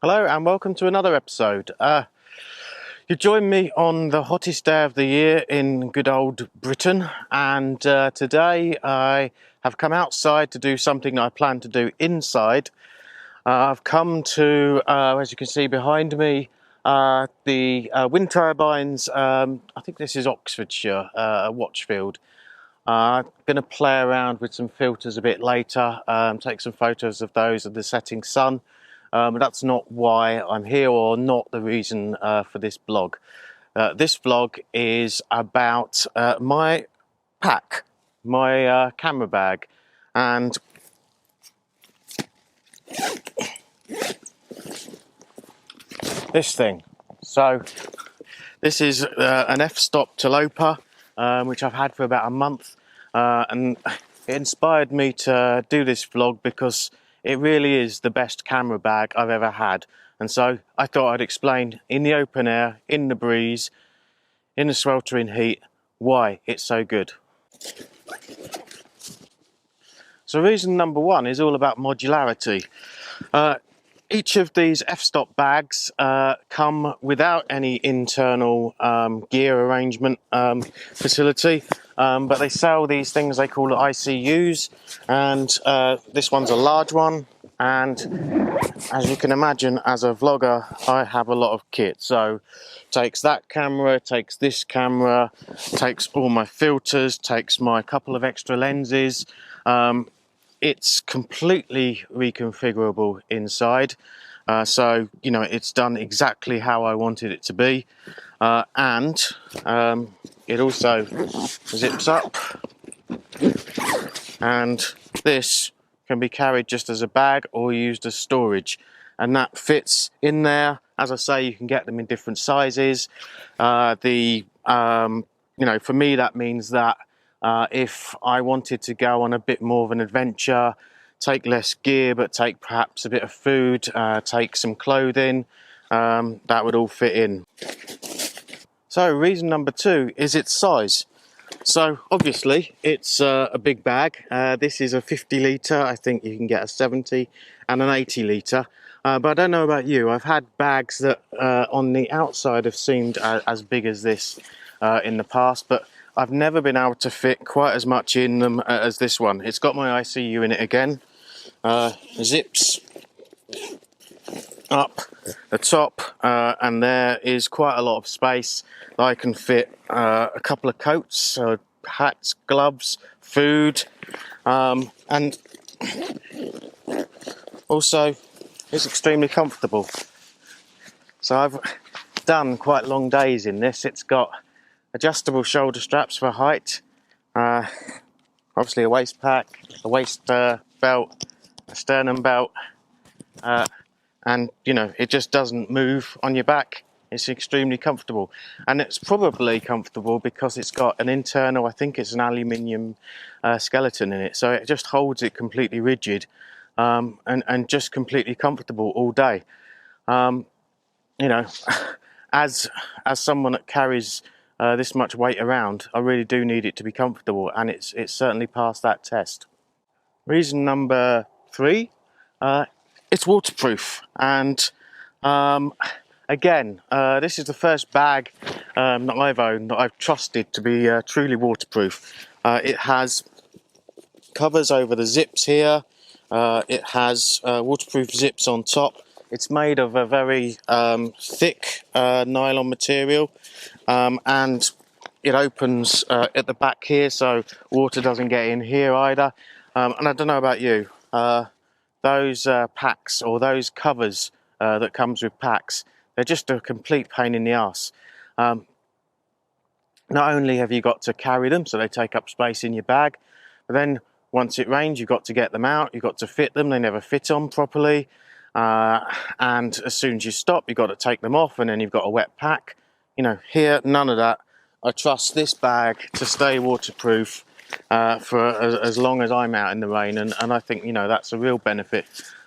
Hello and welcome to another episode. You join me on the hottest day of the year in good old Britain, and today I have come outside to do something I plan to do inside. I've come to, as you can see behind me, the wind turbines. I think this is Oxfordshire, Watchfield. I'm going to play around with some filters a bit later, take some photos of those of the setting sun. But that's not why I'm here, or not the reason for this vlog. This vlog is about my pack, my camera bag, and this thing. So this is an F-Stop Tilopa, which I've had for about a month, and it inspired me to do this vlog because it really is the best camera bag I've ever had. And so I thought I'd explain in the open air, in the breeze, in the sweltering heat, why it's so good. So reason number one is all about modularity. Each of these F-Stop bags come without any internal gear arrangement facility, but they sell these things they call ICUs, and this one's a large one. And as you can imagine, as a vlogger, I have a lot of kit. So takes that camera, takes this camera, takes all my filters, takes my couple of extra lenses. It's completely reconfigurable inside, so you know it's done exactly how I wanted it to be, and it also zips up, and this can be carried just as a bag or used as storage, and that fits in there. As I say, you can get them in different sizes. You know, for me that means that if I wanted to go on a bit more of an adventure, take less gear but take perhaps a bit of food, take some clothing, that would all fit in. So reason number two is its size. So obviously it's a big bag. This is a 50 litre, I think you can get a 70 and an 80 litre. But I don't know about you, I've had bags that on the outside have seemed as big as this in the past, but I've never been able to fit quite as much in them as this one. It's got my ICU in it again. Zips up the top, and there is quite a lot of space. I can fit a couple of coats, hats, gloves, food, and also it's extremely comfortable. So I've done quite long days in this. It's got adjustable shoulder straps for height, obviously a waist pack, a waist belt, a sternum belt, and you know, it just doesn't move on your back. It's extremely comfortable, and it's probably comfortable because it's got an internal, I think it's an aluminium skeleton in it, so it just holds it completely rigid, and just completely comfortable all day. You know, as someone that carries this much weight around, I really do need it to be comfortable, and it's certainly passed that test. Reason number three, it's waterproof, and again, this is the first bag that I've owned that I've trusted to be truly waterproof. It has covers over the zips here, it has waterproof zips on top. It's made of a very thick nylon material, and it opens at the back here, so water doesn't get in here either. And I don't know about you, those packs or those covers that comes with packs, they're just a complete pain in the arse. Not only have you got to carry them, so they take up space in your bag, but then once it rains, you've got to get them out, you've got to fit them, they never fit on properly. And as soon as you stop, you've got to take them off, and then you've got a wet pack. You know, here, none of that. I trust this bag to stay waterproof for as long as I'm out in the rain, and I think, you know, that's a real benefit,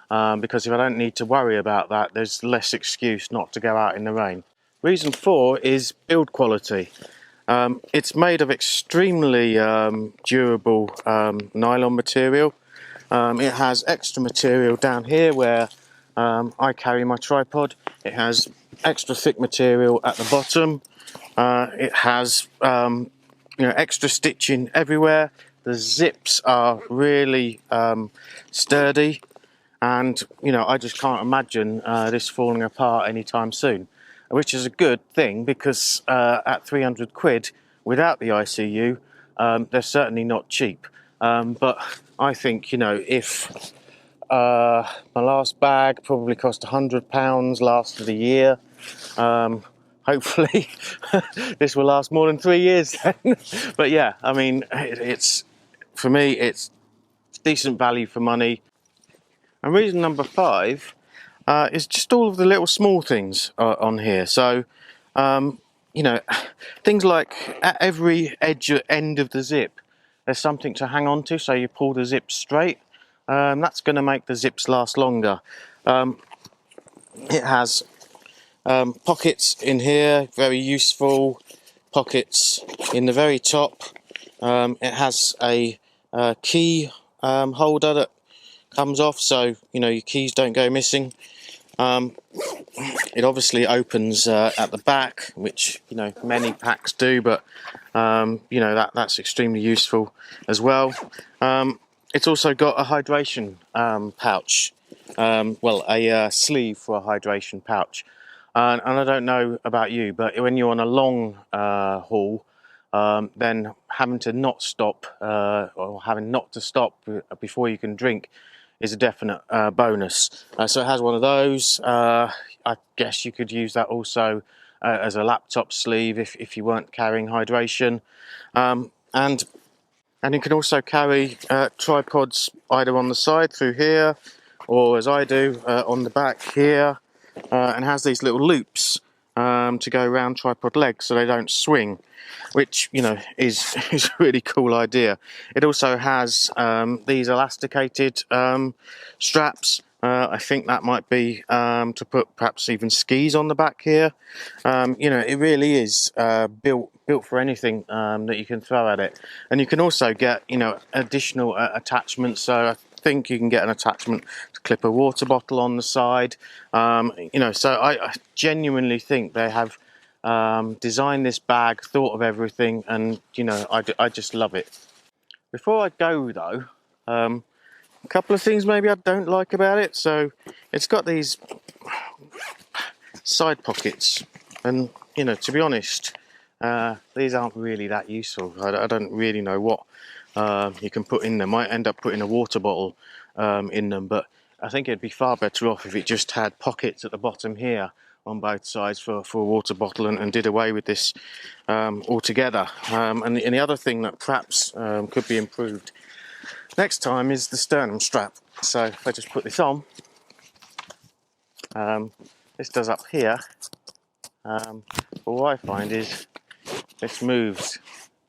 because if I don't need to worry about that, there's less excuse not to go out in the rain. Reason four is build quality. It's made of extremely durable nylon material. It has extra material down here where I carry my tripod. It has extra thick material at the bottom. It has extra stitching everywhere. The zips are really sturdy, and I just can't imagine this falling apart anytime soon, which is a good thing, because at 300 quid without the ICU, they're certainly not cheap. But I think, if my last bag probably cost £100, lasted a year, hopefully this will last more than 3 years then. But yeah, I mean, it's, for me, it's decent value for money. And reason number 5 is just all of the little small things on here. So things like at every end of the zip there's something to hang on to, so you pull the zip straight. That's going to make the zips last longer. It has pockets in here, very useful. Pockets in the very top. It has a key holder that comes off, so your keys don't go missing. It obviously opens at the back, which many packs do, but that's extremely useful as well. It's also got a hydration pouch, a sleeve for a hydration pouch. And I don't know about you, but when you're on a long haul, then having to not stop or having not to stop before you can drink is a definite bonus. So it has one of those. I guess you could use that also as a laptop sleeve if you weren't carrying hydration. And you can also carry tripods either on the side through here, or as I do on the back here, and has these little loops to go around tripod legs so they don't swing, which is a really cool idea. It also has these elasticated straps. I think that might be to put perhaps even skis on the back here. It really is built for anything that you can throw at it. And you can also get additional attachments. So I think you can get an attachment to clip a water bottle on the side. So I genuinely think they have designed this bag, thought of everything, and I just love it. Before I go though, a couple of things maybe I don't like about it. So it's got these side pockets, and to be honest, these aren't really that useful. I don't really know what you can put in them. Might end up putting a water bottle in them, but I think it'd be far better off if it just had pockets at the bottom here on both sides for a water bottle, and did away with this altogether. And the other thing that perhaps could be improved next time is the sternum strap. So if I just put this on, this does up here, but what I find is this moves.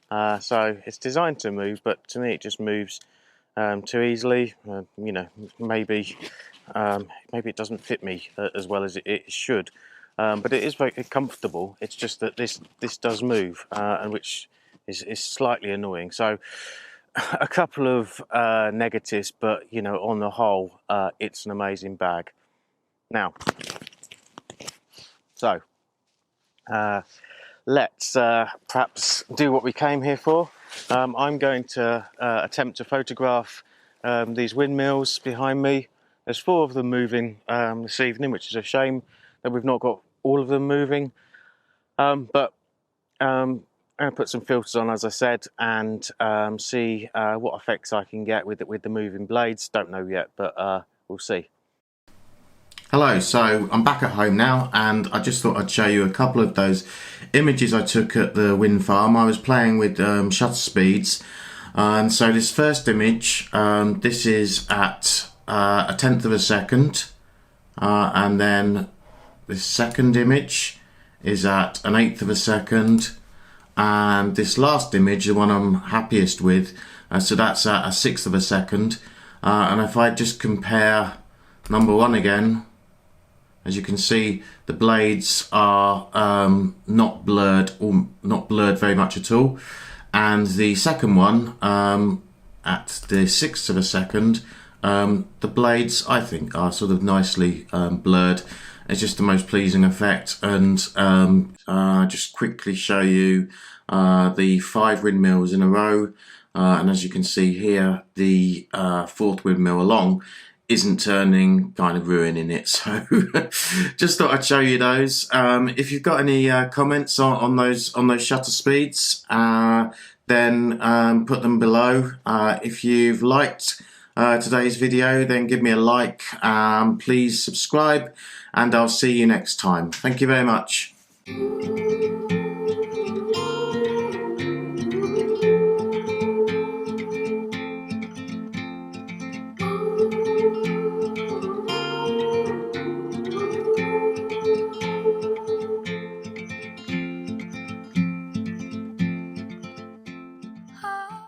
So it's designed to move, but to me it just moves too easily. Maybe it doesn't fit me as well as it should, but it is very comfortable. It's just that this does move, and which is slightly annoying. So a couple of negatives, but on the whole, it's an amazing bag. Now, so let's perhaps do what we came here for. I'm going to attempt to photograph these windmills behind me. There's 4 of them moving this evening, which is a shame that we've not got all of them moving. But I'm going to put some filters on, as I said, and see what effects I can get with the moving blades. Don't know yet, but we'll see. Hello, so I'm back at home now, and I just thought I'd show you a couple of those images I took at the wind farm. I was playing with shutter speeds, and so this first image, this is at 1/10 of a second, and then this second image is at 1/8 of a second, and this last image, the one I'm happiest with, so that's at 1/6 of a second. And if I just compare number 1 again, as you can see, the blades are not blurred, or not blurred very much at all. And the second one, at the 1/6 of a second, The blades, I think, are sort of nicely blurred. It's just the most pleasing effect. And just quickly show you the 5 windmills in a row. And as you can see here, the 4th windmill along isn't turning, kind of ruining it. So just thought I'd show you those. If you've got any comments on those shutter speeds, then put them below. If you've liked today's video, then give me a like. Please subscribe, and I'll see you next time. Thank you very much.